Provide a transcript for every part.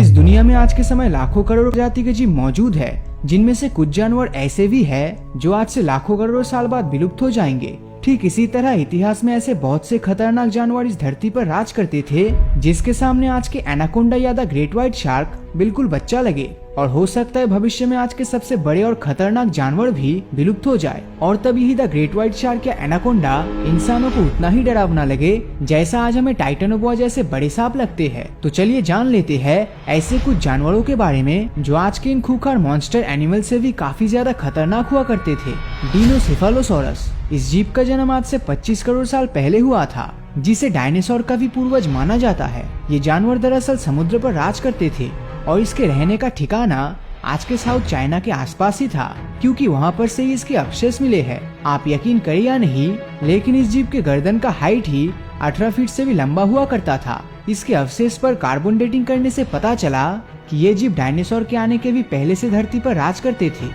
इस दुनिया में आज के समय लाखों करोड़ों प्रजाति के जीव मौजूद है, जिनमें से कुछ जानवर ऐसे भी हैं जो आज से लाखों करोड़ों साल बाद विलुप्त हो जाएंगे। ठीक इसी तरह इतिहास में ऐसे बहुत से खतरनाक जानवर इस धरती पर राज करते थे, जिसके सामने आज के एनाकोंडा या द ग्रेट व्हाइट शार्क बिल्कुल बच्चा लगे। और हो सकता है भविष्य में आज के सबसे बड़े और खतरनाक जानवर भी विलुप्त हो जाए, और तभी ही द ग्रेट व्हाइट शार्क या एनाकोंडा इंसानों को उतना ही डरावना लगे जैसा आज हमें टाइटेनोबोआ जैसे बड़े सांप लगते हैं। तो चलिए जान लेते हैं ऐसे कुछ जानवरों के बारे में जो आज के इन खूंखार मॉन्स्टर एनिमल से भी काफी ज्यादा खतरनाक हुआ करते थे। डिनोसेफेलोसॉरस। इस जीव का जन्म आज से 25 करोड़ साल पहले हुआ था, जिसे डायनासोर का भी पूर्वज माना जाता है। ये जानवर दरअसल समुद्र पर राज करते थे और इसके रहने का ठिकाना आज के साउथ चाइना के आसपास ही था, क्योंकि वहाँ पर से ही इसके अवशेष मिले हैं। आप यकीन करें या नहीं, लेकिन इस जीव के गर्दन का हाइट ही 18 फीट से भी लंबा हुआ करता था। इसके अवशेष पर कार्बन डेटिंग करने से पता चला कि ये जीव डायनासोर के आने के भी पहले से धरती पर राज करते थे।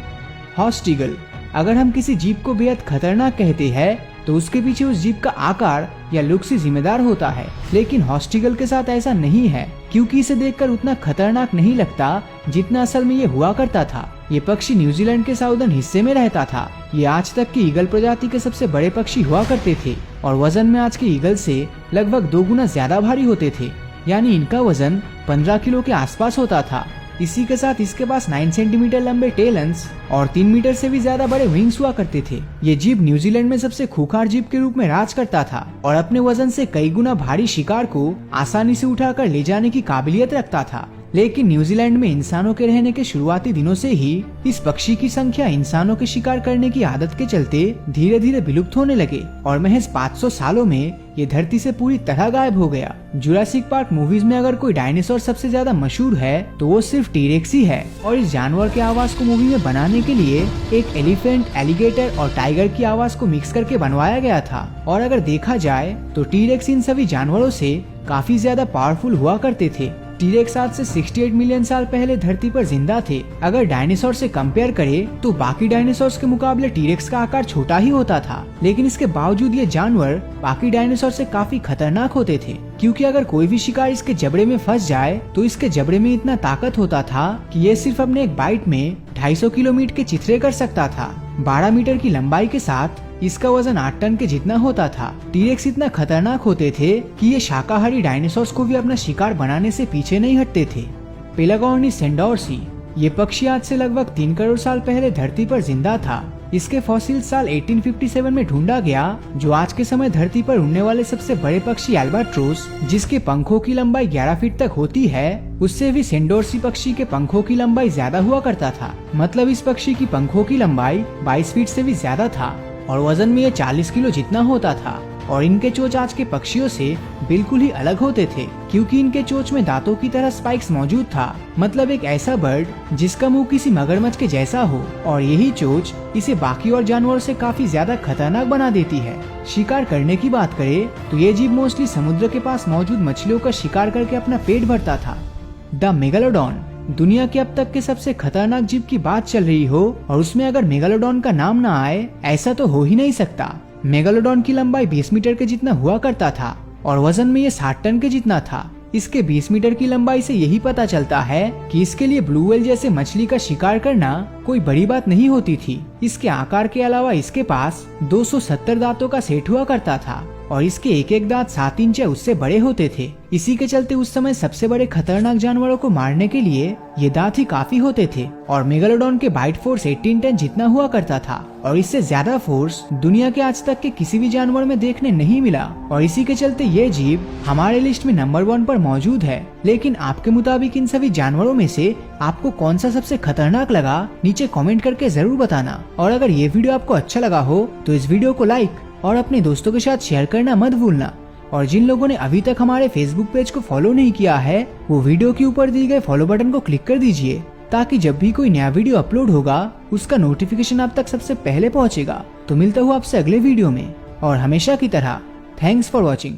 हॉर्स्ड ईगल। अगर हम किसी जीव को बेहद खतरनाक कहते हैं तो उसके पीछे उस जीव का आकार या लुक से जिम्मेदार होता है, लेकिन हॉर्स्ड ईगल के साथ ऐसा नहीं है, क्योंकि इसे देखकर उतना खतरनाक नहीं लगता जितना असल में ये हुआ करता था। ये पक्षी न्यूजीलैंड के साउदर्न हिस्से में रहता था। ये आज तक की ईगल प्रजाति के सबसे बड़े पक्षी हुआ करते थे और वजन में आज के ईगल से लगभग 2 गुना ज्यादा भारी होते थे, यानी इनका वजन 15 किलो के आसपास होता था। इसी के साथ इसके पास 9 सेंटीमीटर लंबे टेलन्स और 3 मीटर से भी ज्यादा बड़े विंग्स हुआ करते थे। ये जीव न्यूजीलैंड में सबसे खूंखार जीव के रूप में राज करता था और अपने वजन से कई गुना भारी शिकार को आसानी से उठाकर ले जाने की काबिलियत रखता था। लेकिन न्यूजीलैंड में इंसानों के रहने के शुरुआती दिनों से ही इस पक्षी की संख्या इंसानों के शिकार करने की आदत के चलते धीरे धीरे विलुप्त होने लगे और महज 500 सालों में ये धरती से पूरी तरह गायब हो गया। जुरासिक पार्क मूवीज में अगर कोई डायनासोर सबसे ज्यादा मशहूर है तो वो सिर्फ टीरेक्स ही है, और इस जानवर के आवाज को मूवी में बनाने के लिए एक एलिफेंट, एलिगेटर और टाइगर की आवाज को मिक्स करके बनवाया गया था। और अगर देखा जाए तो टीरेक्स इन सभी जानवरों से काफी ज्यादा पावरफुल हुआ करते थे। टीरेक्स आज से 68 मिलियन साल पहले धरती पर जिंदा थे। अगर डायनासोर से कंपेयर करें तो बाकी डायनासोर्स के मुकाबले टीरेक्स का आकार छोटा ही होता था, लेकिन इसके बावजूद ये जानवर बाकी डायनासोर से काफी खतरनाक होते थे, क्योंकि अगर कोई भी शिकार इसके जबड़े में फंस जाए तो इसके जबड़े में इतना ताकत होता था कि ये सिर्फ अपने एक बाइट में 250 किलोमीटर के चिथड़े कर सकता था। 12 मीटर की लंबाई के साथ इसका वजन 8 टन के जितना होता था। टीरेक्स इतना खतरनाक होते थे कि ये शाकाहारी डायनासोर्स को भी अपना शिकार बनाने से पीछे नहीं हटते थे। पेलागोनिस सेंडोर्सी। ये पक्षी आज से लगभग 3 करोड़ साल पहले धरती पर जिंदा था। इसके फॉसिल साल 1857 में ढूंढा गया, जो आज के समय धरती पर उड़ने वाले सबसे बड़े पक्षी एल्बाट्रोस, जिसके पंखों की लंबाई 11 फीट तक होती है, उससे भी सेंडोर्सी पक्षी के पंखों की लंबाई ज्यादा हुआ करता था। मतलब इस पक्षी की पंखों की लंबाई 22 फीट से भी ज्यादा था और वजन में ये 40 किलो जितना होता था। और इनके चोंच आज के पक्षियों से बिल्कुल ही अलग होते थे, क्योंकि इनके चोंच में दांतों की तरह स्पाइक्स मौजूद था। मतलब एक ऐसा बर्ड जिसका मुंह किसी मगरमच्छ के जैसा हो, और यही चोंच इसे बाकी और जानवरों से काफी ज्यादा खतरनाक बना देती है। शिकार करने की बात करें तो ये जीव मोस्टली समुद्र के पास मौजूद मछलियों का शिकार करके अपना पेट भरता था। The megalodon. दुनिया के अब तक के सबसे खतरनाक जीव की बात चल रही हो और उसमें अगर मेगालोडॉन का नाम ना आए, ऐसा तो हो ही नहीं सकता। मेगालोडॉन की लंबाई 20 मीटर के जितना हुआ करता था और वजन में ये 60 टन के जितना था। इसके 20 मीटर की लंबाई से यही पता चलता है कि इसके लिए ब्लू व्हेल जैसे मछली का शिकार करना कोई बड़ी बात नहीं होती थी। इसके आकार के अलावा इसके पास 270 दांतों का सेट हुआ करता था और इसके एक एक दांत 7 इंच या उससे बड़े होते थे। इसी के चलते उस समय सबसे बड़े खतरनाक जानवरों को मारने के लिए ये दांत ही काफी होते थे। और मेगालोडॉन के बाइट फोर्स 18 टन जितना हुआ करता था और इससे ज्यादा फोर्स दुनिया के आज तक के किसी भी जानवर में देखने नहीं मिला। और इसी के चलते ये जीव हमारे लिस्ट में नंबर 1 पर मौजूद है। लेकिन आपके मुताबिक इन सभी जानवरों में से आपको कौन सा सबसे खतरनाक लगा, नीचे कमेंट करके जरूर बताना। और अगर ये वीडियो आपको अच्छा लगा हो तो इस वीडियो को लाइक और अपने दोस्तों के साथ शेयर करना मत भूलना। और जिन लोगों ने अभी तक हमारे फेसबुक पेज को फॉलो नहीं किया है, वो वीडियो के ऊपर दिए गए फॉलो बटन को क्लिक कर दीजिए, ताकि जब भी कोई नया वीडियो अपलोड होगा उसका नोटिफिकेशन आप तक सबसे पहले पहुंचेगा। तो मिलता हूँ आपसे अगले वीडियो में, और हमेशा की तरह थैंक्स फॉर वॉचिंग।